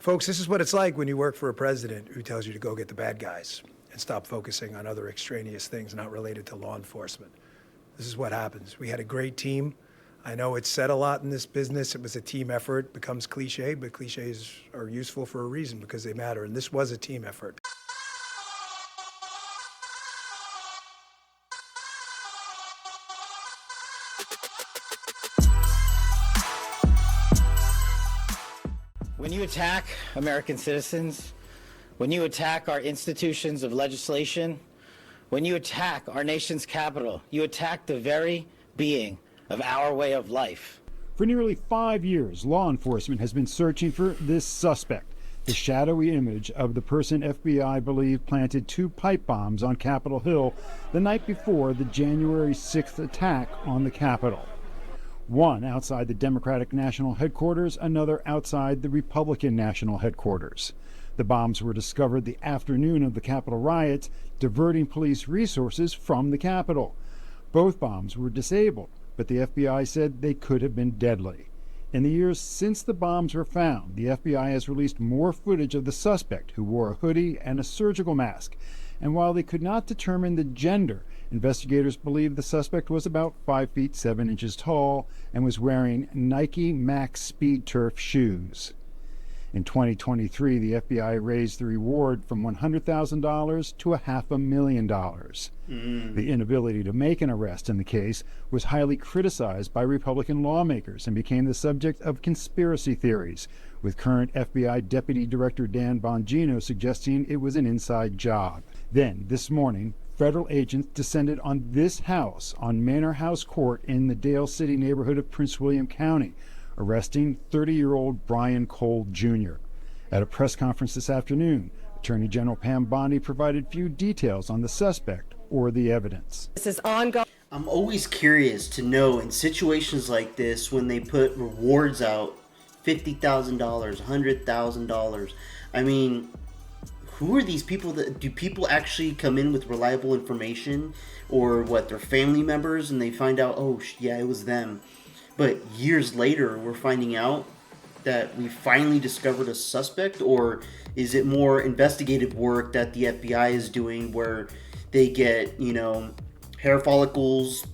Folks, this is what it's like when you work for a president who tells you to go get the bad guys and stop focusing on other extraneous things not related to law enforcement. This is what happens. We had a great team. I know it's said a lot in this business. It was a team effort. It becomes cliche, but cliches are useful for a reason because they matter. And this was a team effort. When you attack American citizens, when you attack our institutions of legislation, when you attack our nation's capital, you attack the very being of our way of life. For nearly 5 years, law enforcement has been searching for this suspect, the shadowy image of the person FBI believed planted 2 pipe bombs on Capitol Hill the night before the January 6th attack on the Capitol. One outside the Democratic National Headquarters, another outside the Republican National Headquarters. The bombs were discovered the afternoon of the Capitol riots, diverting police resources from the Capitol. Both bombs were disabled, but the FBI said they could have been deadly. In the years since the bombs were found, the FBI has released more footage of the suspect, who wore a hoodie and a surgical mask. And while they could not determine the gender, investigators believe the suspect was about 5 feet 7 inches tall and was wearing Nike Max Speed Turf shoes. In 2023, the FBI raised the reward from $100,000 to $500,000. The inability to make an arrest in the case was highly criticized by Republican lawmakers and became the subject of conspiracy theories, with current FBI Deputy Director Dan Bongino suggesting it was an inside job. Then, this morning, federal agents descended on this house on Manor House Court in the Dale City neighborhood of Prince William County, arresting 30-year-old Brian Cole Jr. At a press conference this afternoon, Attorney General Pam Bondi provided few details on the suspect or the evidence. This is ongoing. I'm always curious to know in situations like this when they put rewards out, $50,000, $100,000. I mean, who are these people? Do people actually come in with reliable information, or what, their family members, and they find out, oh yeah, it was them? But years later, we're finding out that we finally discovered a suspect, or is it more investigative work that the FBI is doing where they get, hair follicles,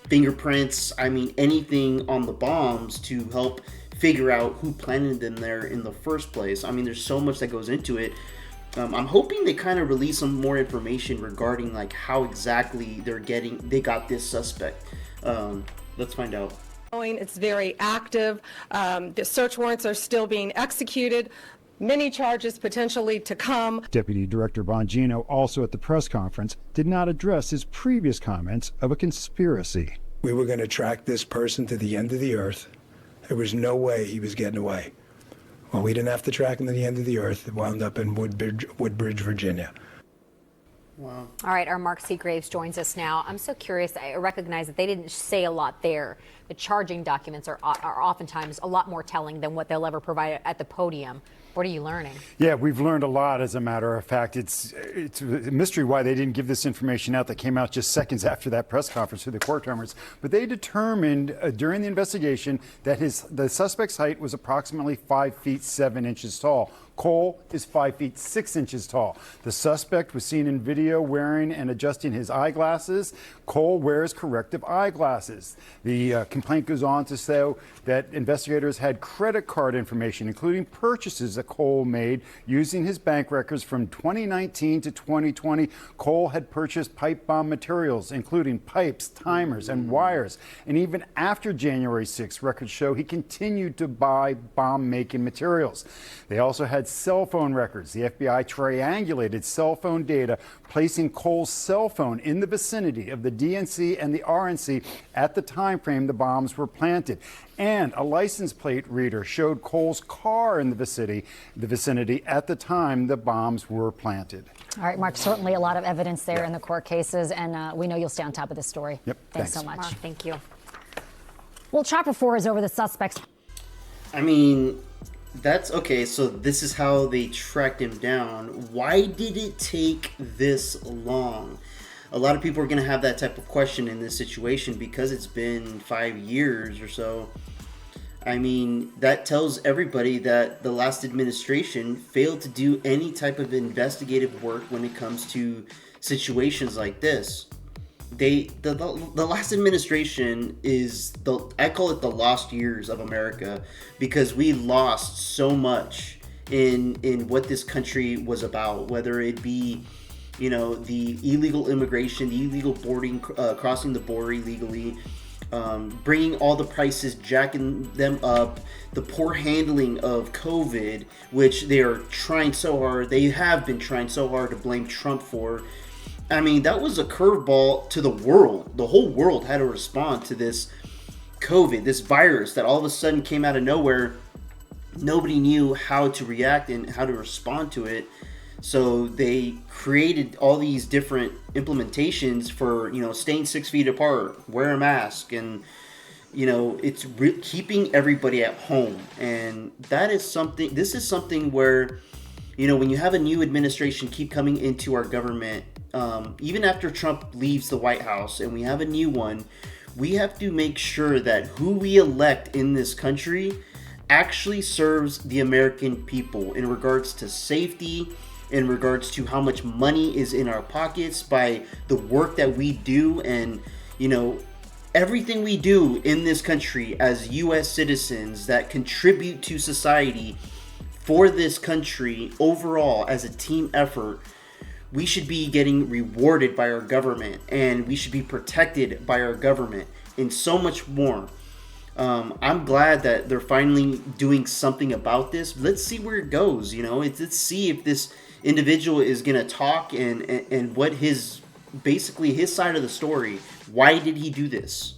fingerprints, anything on the bombs to help figure out who planted them there in the first place? There's so much that goes into it. I'm hoping they kind of release some more information regarding like how exactly they got this suspect. Let's find out. It's very active. The search warrants are still being executed. Many charges potentially to come. Deputy Director Bongino, also at the press conference, did not address his previous comments of a conspiracy. We were going to track this person to the end of the earth. There was no way he was getting away. Well, we didn't have to track him to the end of the earth. It wound up in Woodbridge, Virginia. Wow. All right, our Mark Seagraves joins us now. I'm so curious. I recognize that they didn't say a lot there. The charging documents are oftentimes a lot more telling than what they'll ever provide at the podium. What are you learning? Yeah, we've learned a lot, as a matter of fact. It's a mystery why they didn't give this information out that came out just seconds after that press conference to the court members. But they determined during the investigation that the suspect's height was approximately 5 feet 7 inches tall. Cole is 5 feet 6 inches tall. The suspect was seen in video wearing and adjusting his eyeglasses. Cole wears corrective eyeglasses. The complaint goes on to say that investigators had credit card information, including purchases that Cole made using his bank records from 2019 to 2020. Cole had purchased pipe bomb materials, including pipes, timers, and wires. And even after January 6th, records show he continued to buy bomb-making materials. They also had cell phone records. The FBI triangulated cell phone data, placing Cole's cell phone in the vicinity of the DNC and the RNC at the time frame the bombs were planted. And a license plate reader showed Cole's car in the vicinity at the time the bombs were planted. All right, Mark, certainly a lot of evidence there in the court cases, and we know you'll stay on top of this story. Yep, thanks so much. Mark, thank you. Well, Chapter 4 is over the suspects. That's okay. So this is how they tracked him down. Why did it take this long? A lot of people are going to have that type of question in this situation because it's been 5 years or so. I mean, that tells everybody that the last administration failed to do any type of investigative work when it comes to situations like this. The last administration is I call it the lost years of America, because we lost so much in what this country was about, whether it be, you know, the illegal immigration, the illegal boarding, crossing the border illegally, bringing all the prices, jacking them up, the poor handling of COVID, which they are trying so hard, they have been trying so hard to blame Trump for. I mean, that was a curveball to the world. The whole world had to respond to this COVID, this virus that all of a sudden came out of nowhere. Nobody knew how to react and how to respond to it. So they created all these different implementations for, you know, staying 6 feet apart, wear a mask, and, you know, it's keeping everybody at home. And that is something, this is something where, you know, when you have a new administration keep coming into our government, even after Trump leaves the White House and we have a new one, we have to make sure that who we elect in this country actually serves the American people in regards to safety, in regards to how much money is in our pockets by the work that we do, and, you know, everything we do in this country as U.S. citizens that contribute to society for this country overall as a team effort. We should be getting rewarded by our government, and we should be protected by our government, and so much more. I'm glad that they're finally doing something about this. Let's see where it goes. You know, let's see if this individual is going to talk and what basically his side of the story. Why did he do this?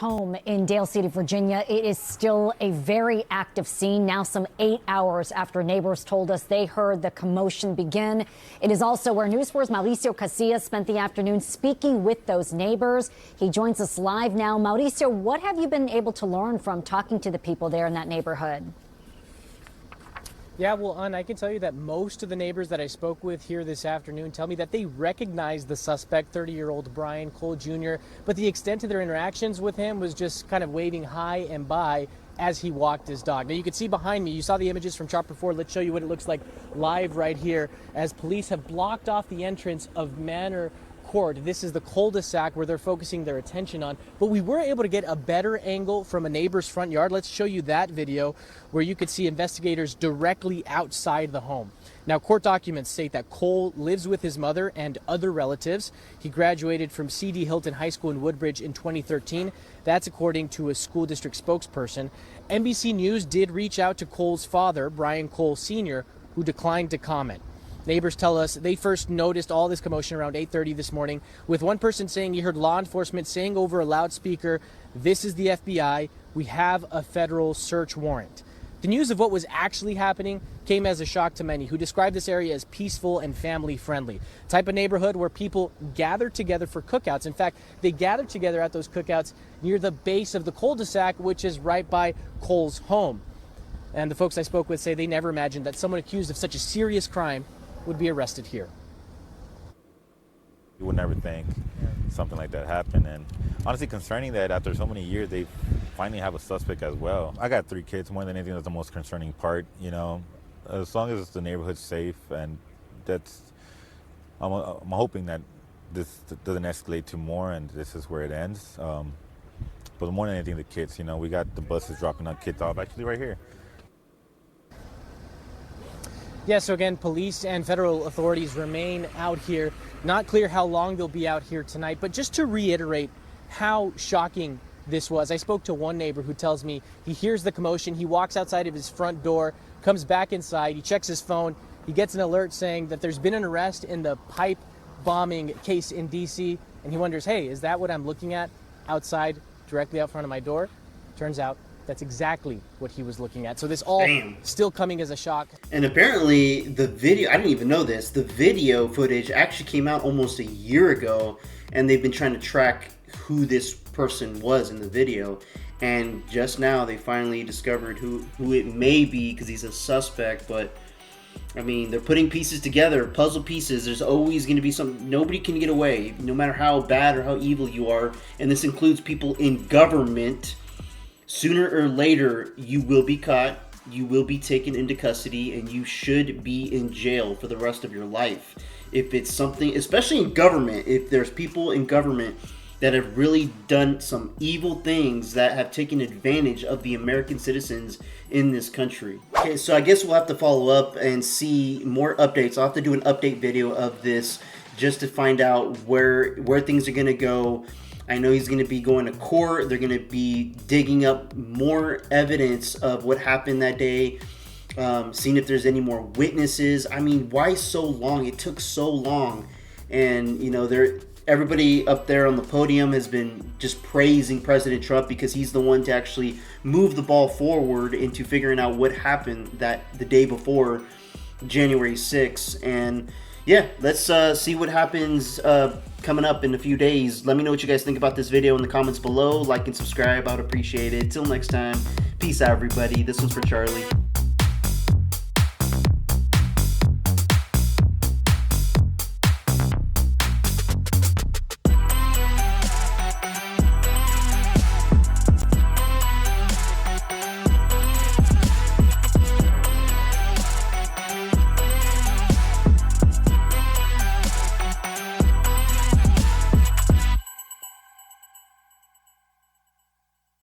Home in Dale City, Virginia. It is still a very active scene now, some 8 hours after neighbors told us they heard the commotion begin. It is also where News 4's Mauricio Casillas spent the afternoon speaking with those neighbors. He joins us live now. Mauricio, what have you been able to learn from talking to the people there in that neighborhood? Yeah, well, I can tell you that most of the neighbors that I spoke with here this afternoon tell me that they recognize the suspect, 30-year-old Brian Cole Jr., but the extent of their interactions with him was just kind of waving hi and bye as he walked his dog. Now, you can see behind me, you saw the images from Chopper 4. Let's show you what it looks like live right here as police have blocked off the entrance of Manor Court. This is the cul-de-sac where they're focusing their attention on, but we were able to get a better angle from a neighbor's front yard. Let's show you that video where you could see investigators directly outside the home. Now, court documents state that Cole lives with his mother and other relatives. He graduated from C.D. Hilton High School in Woodbridge in 2013. That's according to a school district spokesperson. NBC News did reach out to Cole's father, Brian Cole Sr., who declined to comment. Neighbors tell us they first noticed all this commotion around 8:30 this morning, with one person saying he heard law enforcement saying over a loudspeaker, "This is the FBI. We have a federal search warrant." The news of what was actually happening came as a shock to many who described this area as peaceful and family friendly. Type of neighborhood where people gather together for cookouts. In fact, they gathered together at those cookouts near the base of the cul-de-sac, which is right by Cole's home. And the folks I spoke with say they never imagined that someone accused of such a serious crime would be arrested here. You would never think something like that happened, and honestly concerning that after so many years they finally have a suspect as well. I got 3 kids. More than anything, that's the most concerning part, you know. As long as the neighborhood's safe, and I'm hoping that this doesn't escalate to more and this is where it ends. But more than anything, the kids, you know, we got the buses dropping our kids off actually right here. Yeah, so again, police and federal authorities remain out here. Not clear how long they'll be out here tonight, but just to reiterate how shocking this was. I spoke to one neighbor who tells me he hears the commotion, he walks outside of his front door, comes back inside, he checks his phone, he gets an alert saying that there's been an arrest in the pipe bombing case in DC, and he wonders, hey, is that what I'm looking at outside, directly out front of my door? Turns out that's exactly what he was looking at. So this all still coming as a shock. And apparently the video, I didn't even know this, the video footage actually came out almost a year ago, and they've been trying to track who this person was in the video. And just now they finally discovered who it may be, because he's a suspect. But I mean, they're putting pieces together, puzzle pieces. There's always going to be some, nobody can get away, no matter how bad or how evil you are. And this includes people in government. sooner or later, you will be caught, you will be taken into custody, and you should be in jail for the rest of your life. If it's something, especially in government, if there's people in government that have really done some evil things that have taken advantage of the American citizens in this country. Okay, so I guess we'll have to follow up and see more updates. I'll have to do an update video of this just to find out where things are going to go. I know he's going to be going to court. They're going to be digging up more evidence of what happened that day, seeing if there's any more witnesses. I mean, why so long? It took so long. And, you know, everybody up there on the podium has been just praising President Trump because he's the one to actually move the ball forward into figuring out what happened the day before January 6th. And yeah, let's see what happens coming up in a few days. Let me know what you guys think about this video in the comments below. Like and subscribe. I would appreciate it. Till next time, peace out, everybody. This one's for Charlie.